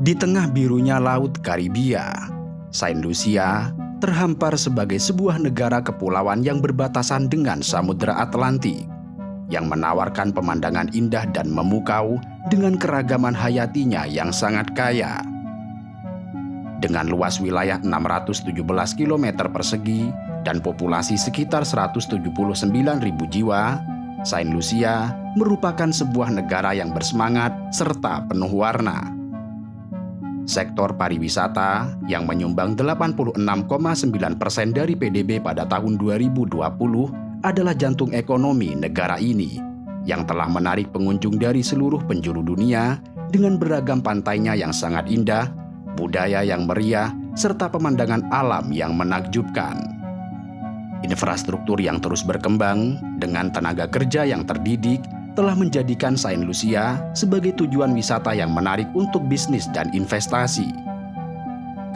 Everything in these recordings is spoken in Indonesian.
Di tengah birunya Laut Karibia, Saint Lucia terhampar sebagai sebuah negara kepulauan yang berbatasan dengan Samudra Atlantik, yang menawarkan pemandangan indah dan memukau dengan keragaman hayatinya yang sangat kaya. Dengan luas wilayah 617 km persegi dan populasi sekitar 179.000 jiwa, Saint Lucia merupakan sebuah negara yang bersemangat serta penuh warna. Sektor pariwisata yang menyumbang 86,9% dari PDB pada tahun 2020 adalah jantung ekonomi negara ini, yang telah menarik pengunjung dari seluruh penjuru dunia dengan beragam pantainya yang sangat indah, budaya yang meriah, serta pemandangan alam yang menakjubkan. Infrastruktur yang terus berkembang dengan tenaga kerja yang terdidik telah menjadikan Saint Lucia sebagai tujuan wisata yang menarik untuk bisnis dan investasi.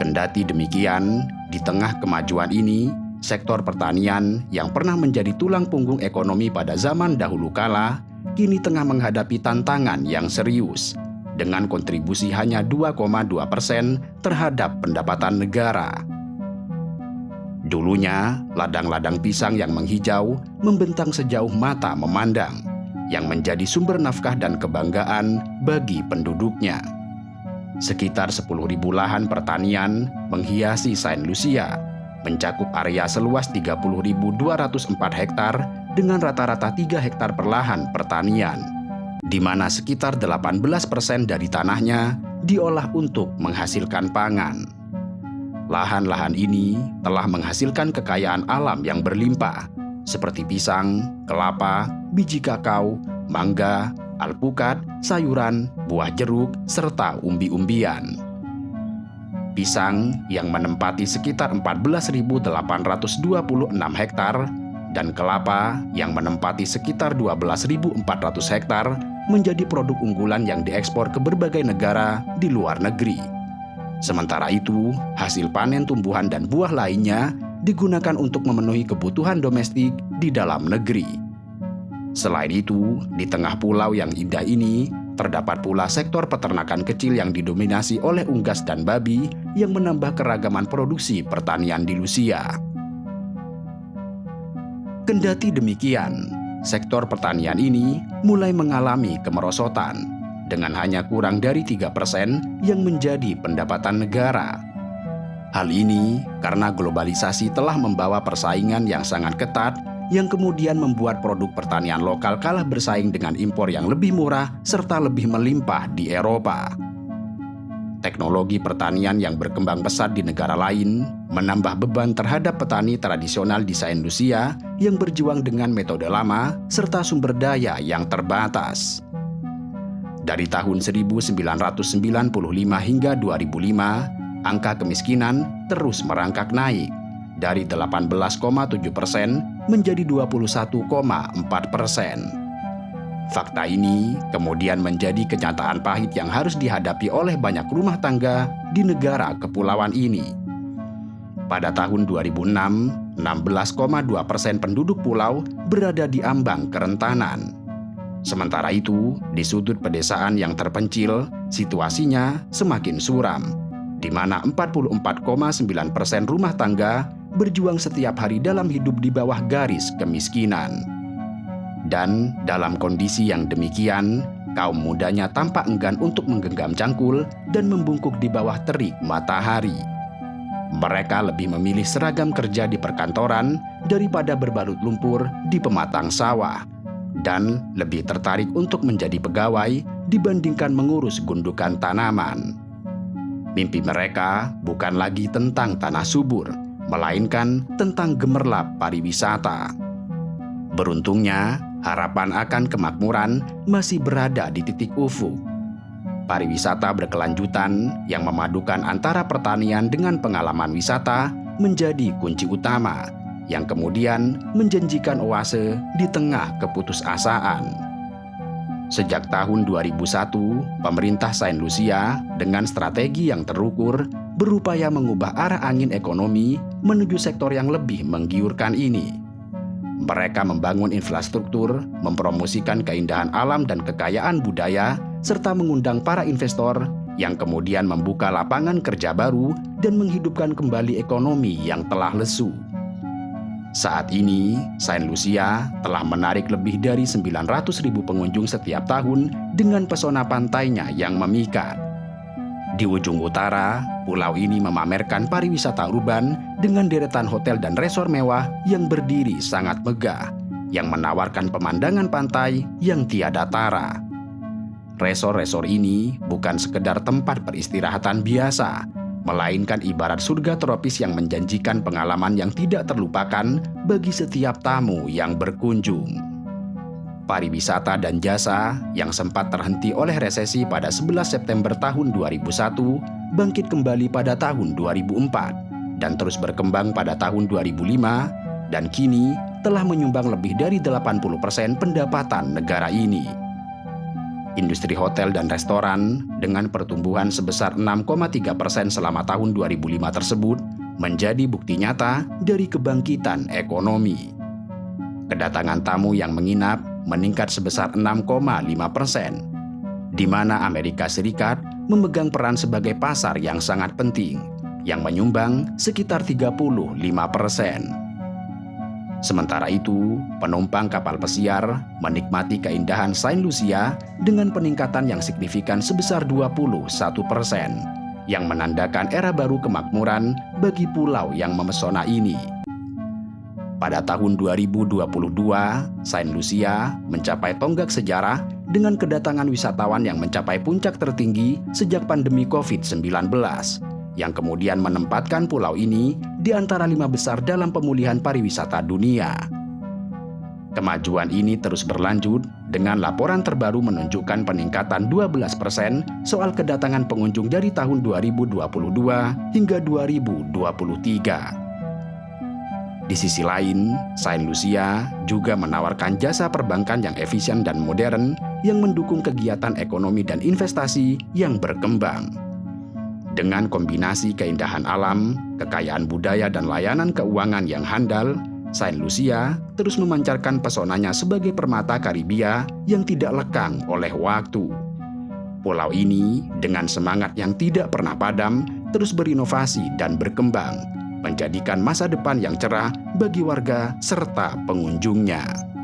Kendati demikian, di tengah kemajuan ini, sektor pertanian yang pernah menjadi tulang punggung ekonomi pada zaman dahulu kala, kini tengah menghadapi tantangan yang serius, dengan kontribusi hanya 2,2% terhadap pendapatan negara. Dulunya, ladang-ladang pisang yang menghijau membentang sejauh mata memandang, yang menjadi sumber nafkah dan kebanggaan bagi penduduknya. Sekitar 10.000 lahan pertanian menghiasi Saint Lucia, mencakup area seluas 30.204 hektar dengan rata-rata 3 hektar per lahan pertanian, di mana sekitar 18% dari tanahnya diolah untuk menghasilkan pangan. Lahan-lahan ini telah menghasilkan kekayaan alam yang berlimpah, seperti pisang, kelapa, biji kakao, mangga, alpukat, sayuran, buah jeruk, serta umbi-umbian. Pisang yang menempati sekitar 14.826 hektar dan kelapa yang menempati sekitar 12.400 hektar menjadi produk unggulan yang diekspor ke berbagai negara di luar negeri. Sementara itu, hasil panen tumbuhan dan buah lainnya digunakan untuk memenuhi kebutuhan domestik di dalam negeri. Selain itu, di tengah pulau yang indah ini, terdapat pula sektor peternakan kecil yang didominasi oleh unggas dan babi yang menambah keragaman produksi pertanian di Lucia. Kendati demikian, sektor pertanian ini mulai mengalami kemerosotan, dengan hanya kurang dari 3% yang menjadi pendapatan negara. Hal ini karena globalisasi telah membawa persaingan yang sangat ketat yang kemudian membuat produk pertanian lokal kalah bersaing dengan impor yang lebih murah serta lebih melimpah di Eropa. Teknologi pertanian yang berkembang pesat di negara lain menambah beban terhadap petani tradisional di Saint Lucia yang berjuang dengan metode lama serta sumber daya yang terbatas. Dari tahun 1995 hingga 2005, angka kemiskinan terus merangkak naik dari 18,7% menjadi 21,4%. Fakta ini kemudian menjadi kenyataan pahit yang harus dihadapi oleh banyak rumah tangga di negara kepulauan ini. Pada tahun 2006, 16,2% penduduk pulau berada di ambang kerentanan. Sementara itu, di sudut pedesaan yang terpencil, situasinya semakin suram, di mana 44,9% rumah tangga berjuang setiap hari dalam hidup di bawah garis kemiskinan. Dan dalam kondisi yang demikian, kaum mudanya tampak enggan untuk menggenggam cangkul dan membungkuk di bawah terik matahari. Mereka lebih memilih seragam kerja di perkantoran daripada berbalut lumpur di pematang sawah, dan lebih tertarik untuk menjadi pegawai dibandingkan mengurus gundukan tanaman. Mimpi mereka bukan lagi tentang tanah subur, melainkan tentang gemerlap pariwisata. Beruntungnya, harapan akan kemakmuran masih berada di titik ufuk. Pariwisata berkelanjutan yang memadukan antara pertanian dengan pengalaman wisata menjadi kunci utama, yang kemudian menjanjikan oase di tengah keputusasaan. Sejak tahun 2001, pemerintah Saint Lucia dengan strategi yang terukur berupaya mengubah arah angin ekonomi menuju sektor yang lebih menggiurkan ini. Mereka membangun infrastruktur, mempromosikan keindahan alam dan kekayaan budaya, serta mengundang para investor yang kemudian membuka lapangan kerja baru dan menghidupkan kembali ekonomi yang telah lesu. Saat ini, Saint Lucia telah menarik lebih dari 900.000 pengunjung setiap tahun dengan pesona pantainya yang memikat. Di ujung utara, pulau ini memamerkan pariwisata urban dengan deretan hotel dan resor mewah yang berdiri sangat megah, yang menawarkan pemandangan pantai yang tiada tara. Resor-resor ini bukan sekedar tempat peristirahatan biasa, melainkan ibarat surga tropis yang menjanjikan pengalaman yang tidak terlupakan bagi setiap tamu yang berkunjung. Pariwisata dan jasa yang sempat terhenti oleh resesi pada 11 September tahun 2001 bangkit kembali pada tahun 2004 dan terus berkembang pada tahun 2005 dan kini telah menyumbang lebih dari 80% pendapatan negara ini. Industri hotel dan restoran dengan pertumbuhan sebesar 6,3% selama tahun 2005 tersebut menjadi bukti nyata dari kebangkitan ekonomi. Kedatangan tamu yang menginap meningkat sebesar 6,5%, di mana Amerika Serikat memegang peran sebagai pasar yang sangat penting, yang menyumbang sekitar 35%. Sementara itu, penumpang kapal pesiar menikmati keindahan Saint Lucia dengan peningkatan yang signifikan sebesar 21%, yang menandakan era baru kemakmuran bagi pulau yang memesona ini. Pada tahun 2022, Saint Lucia mencapai tonggak sejarah dengan kedatangan wisatawan yang mencapai puncak tertinggi sejak pandemi COVID-19, yang kemudian menempatkan pulau ini di antara 5 besar dalam pemulihan pariwisata dunia. Kemajuan ini terus berlanjut dengan laporan terbaru menunjukkan peningkatan 12% soal kedatangan pengunjung dari tahun 2022 hingga 2023. Di sisi lain, Saint Lucia juga menawarkan jasa perbankan yang efisien dan modern yang mendukung kegiatan ekonomi dan investasi yang berkembang. Dengan kombinasi keindahan alam, kekayaan budaya, dan layanan keuangan yang handal, Saint Lucia terus memancarkan pesonanya sebagai permata Karibia yang tidak lekang oleh waktu. Pulau ini dengan semangat yang tidak pernah padam terus berinovasi dan berkembang, menjadikan masa depan yang cerah bagi warga serta pengunjungnya.